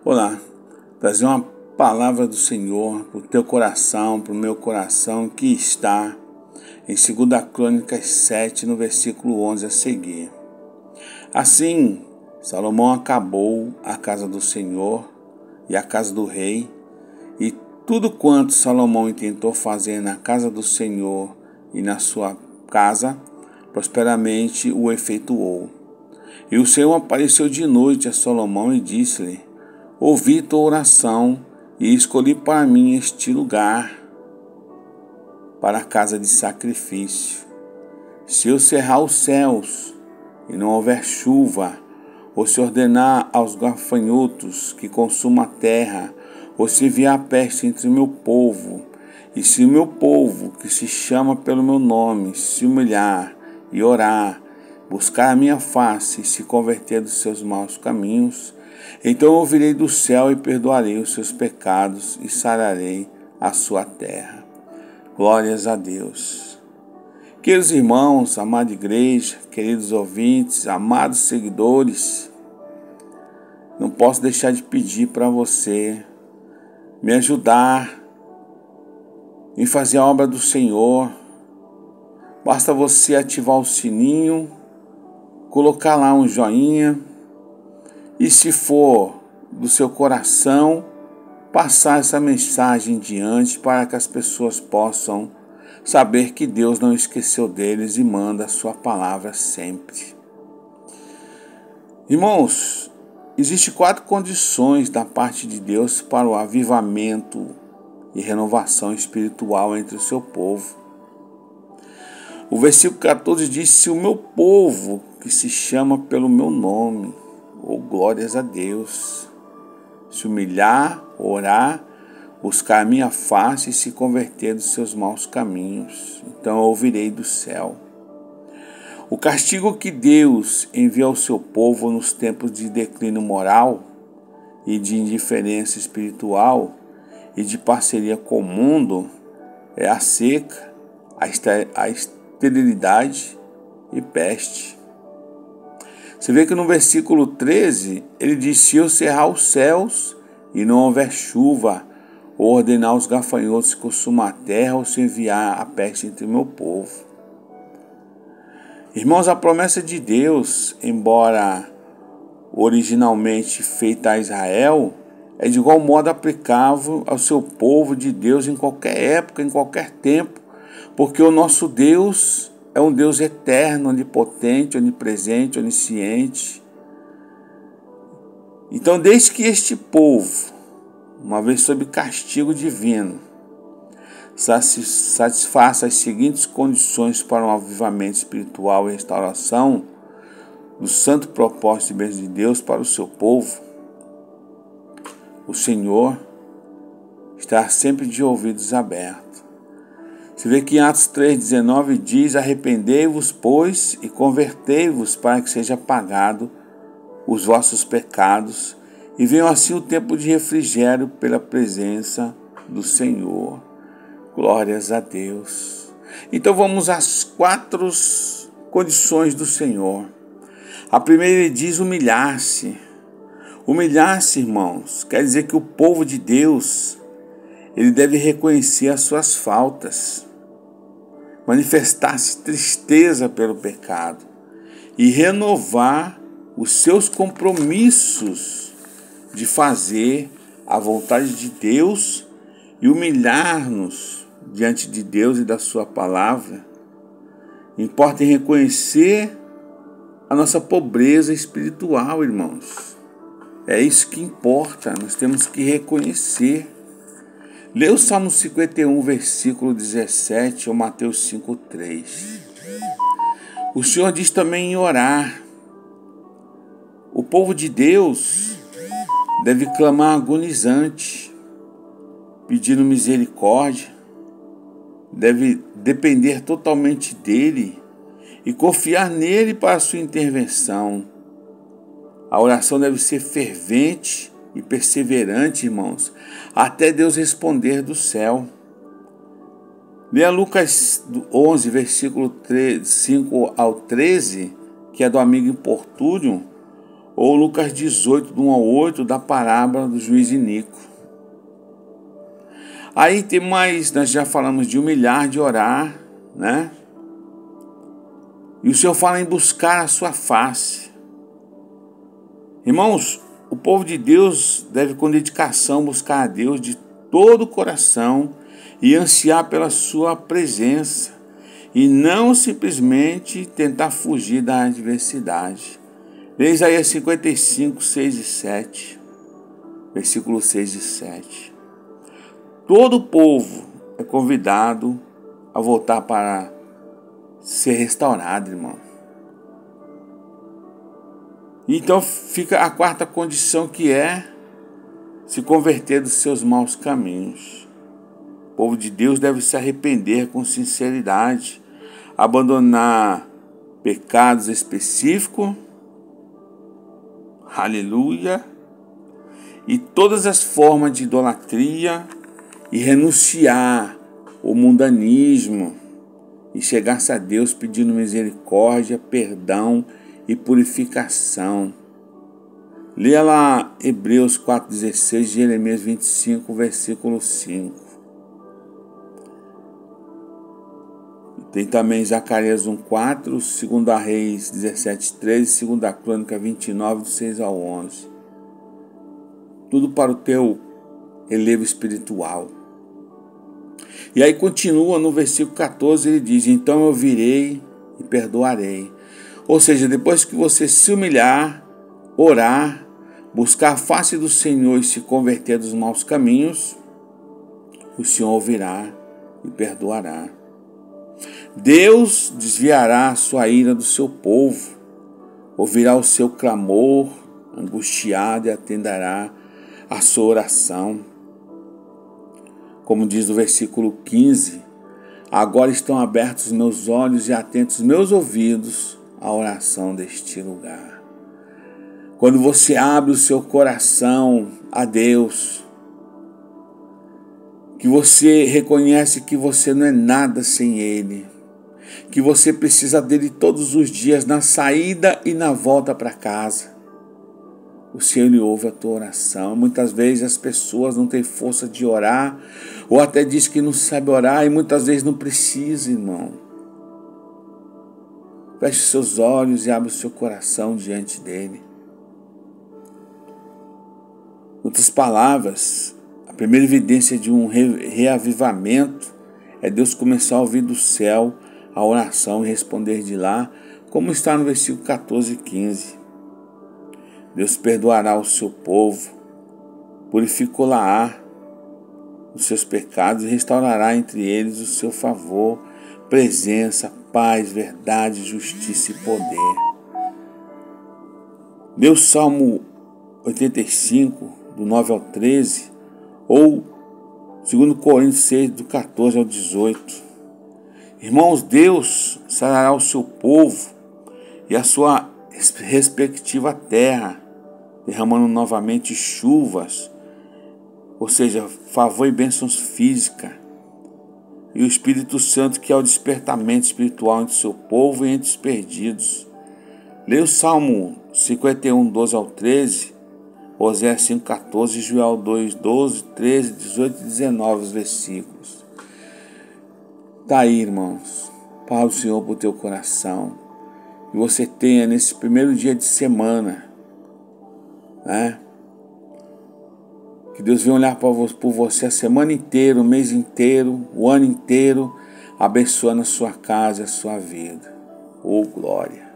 Olá, trazer uma palavra do Senhor para o teu coração, para o meu coração, que está em 2 Crônicas 7, no versículo 11 a seguir. Assim, Salomão acabou a casa do Senhor e a casa do rei, e tudo quanto Salomão intentou fazer na casa do Senhor e na sua casa, prosperamente o efetuou. E o Senhor apareceu de noite a Salomão e disse-lhe: ouvi tua oração e escolhi para mim este lugar para a casa de sacrifício. Se eu cerrar os céus e não houver chuva, ou se ordenar aos gafanhotos que consumam a terra, ou se enviar a peste entre o meu povo, e se o meu povo, que se chama pelo meu nome, se humilhar e orar, buscar a minha face e se converter dos seus maus caminhos, então eu ouvirei do céu e perdoarei os seus pecados e sararei a sua terra. Glórias a Deus. Queridos irmãos, amada igreja, queridos ouvintes, amados seguidores, não posso deixar de pedir para você me ajudar em fazer a obra do Senhor. Basta você ativar o sininho, colocar lá um joinha e, se for do seu coração, passar essa mensagem diante para que as pessoas possam saber que Deus não esqueceu deles e manda a sua palavra sempre. Irmãos, existem 4 condições da parte de Deus para o avivamento e renovação espiritual entre o seu povo. O versículo 14 diz: se o meu povo, que se chama pelo meu nome, glórias a Deus, se humilhar, orar, buscar a minha face e se converter dos seus maus caminhos, então eu ouvirei do céu. O castigo que Deus envia ao seu povo nos tempos de declínio moral e de indiferença espiritual e de parceria com o mundo é a seca, a esterilidade e peste. Você vê que no versículo 13, ele diz: se eu cerrar os céus e não houver chuva, ou ordenar os gafanhotos que consumam a terra, ou se enviar a peste entre o meu povo. Irmãos, a promessa de Deus, embora originalmente feita a Israel, é de igual modo aplicável ao seu povo de Deus em qualquer época, em qualquer tempo, porque o nosso Deus é um Deus eterno, onipotente, onipresente, onisciente. Então, desde que este povo, uma vez sob castigo divino, satisfaça as seguintes condições para um avivamento espiritual e restauração do santo propósito e bênção de Deus para o seu povo, o Senhor está sempre de ouvidos abertos. Você vê que em Atos 3,19 diz: arrependei-vos, pois, e convertei-vos para que seja apagado os vossos pecados, e venham assim o tempo de refrigério pela presença do Senhor. Glórias a Deus. Então vamos às 4 condições do Senhor. A primeira, ele diz humilhar-se. Humilhar-se, irmãos, quer dizer que o povo de Deus, ele deve reconhecer as suas faltas, manifestar-se tristeza pelo pecado e renovar os seus compromissos de fazer a vontade de Deus e humilhar-nos diante de Deus e da sua palavra. Importa em reconhecer a nossa pobreza espiritual, irmãos. É isso que importa, nós temos que reconhecer. Lê o Salmo 51, versículo 17, ou Mateus 5:3. O Senhor diz também em orar. O povo de Deus deve clamar agonizante, pedindo misericórdia, deve depender totalmente dele e confiar nele para a sua intervenção. A oração deve ser fervente e perseverante, irmãos, até Deus responder do céu. Leia Lucas 11, versículo 5 ao 13, que é do amigo importúnio, Ou Lucas 18, do 1 ao 8, da parábola do juiz iníquo. Aí tem mais, nós já falamos de humilhar, de orar, né? E o Senhor fala em buscar a sua face. Irmãos, o povo de Deus deve com dedicação buscar a Deus de todo o coração e ansiar pela sua presença e não simplesmente tentar fugir da adversidade. Leia Isaías 55, 6 e 7, versículos 6 e 7. Todo o povo é convidado a voltar para ser restaurado, irmão. Então fica a quarta condição, que é se converter dos seus maus caminhos. O povo de Deus deve se arrepender com sinceridade, abandonar pecados específicos, aleluia, e todas as formas de idolatria, e renunciar ao mundanismo e chegar-se a Deus pedindo misericórdia, perdão e purificação. Leia lá Hebreus 4,16, Jeremias 25, versículo 5. Tem também Zacarias 1,4, 2 Reis 17,13, 2 Crônica 29, do 6 ao 11. Tudo para o teu relevo espiritual. E aí continua no versículo 14, ele diz: então eu virei e perdoarei. Ou seja, depois que você se humilhar, orar, buscar a face do Senhor e se converter dos maus caminhos, o Senhor ouvirá e perdoará. Deus desviará a sua ira do seu povo, ouvirá o seu clamor angustiado e atenderá a sua oração. Como diz o versículo 15, agora estão abertos meus olhos e atentos meus ouvidos à oração deste lugar. Quando você abre o seu coração a Deus, que você reconhece que você não é nada sem Ele, que você precisa dele todos os dias, na saída e na volta para casa, o Senhor Ele ouve a tua oração. Muitas vezes as pessoas não têm força de orar, ou até diz que não sabe orar, e muitas vezes não precisa, irmão. Feche seus olhos e abre o seu coração diante dele. Em outras palavras, a primeira evidência de um reavivamento é Deus começar a ouvir do céu a oração e responder de lá, como está no versículo 14 e 15. Deus perdoará o seu povo, purificá-lo dos seus pecados e restaurará entre eles o seu favor, presença, paz, verdade, justiça e poder. Lê o Salmo 85, do 9 ao 13, ou 2 Coríntios 6, do 14 ao 18. Irmãos, Deus sarará o seu povo e a sua respectiva terra, derramando novamente chuvas, ou seja, favor e bênçãos físicas, e o Espírito Santo, que é o despertamento espiritual entre o seu povo e entre os perdidos. Leia o Salmo 51, 12 ao 13, Oséias 5, 14, Joel 2, 12, 13, 18 e 19, os versículos. Está aí, irmãos. Fala o Senhor para o teu coração, que você tenha nesse primeiro dia de semana, né? Que Deus venha olhar por você a semana inteira, o mês inteiro, o ano inteiro, abençoando a sua casa e a sua vida. Oh, glória!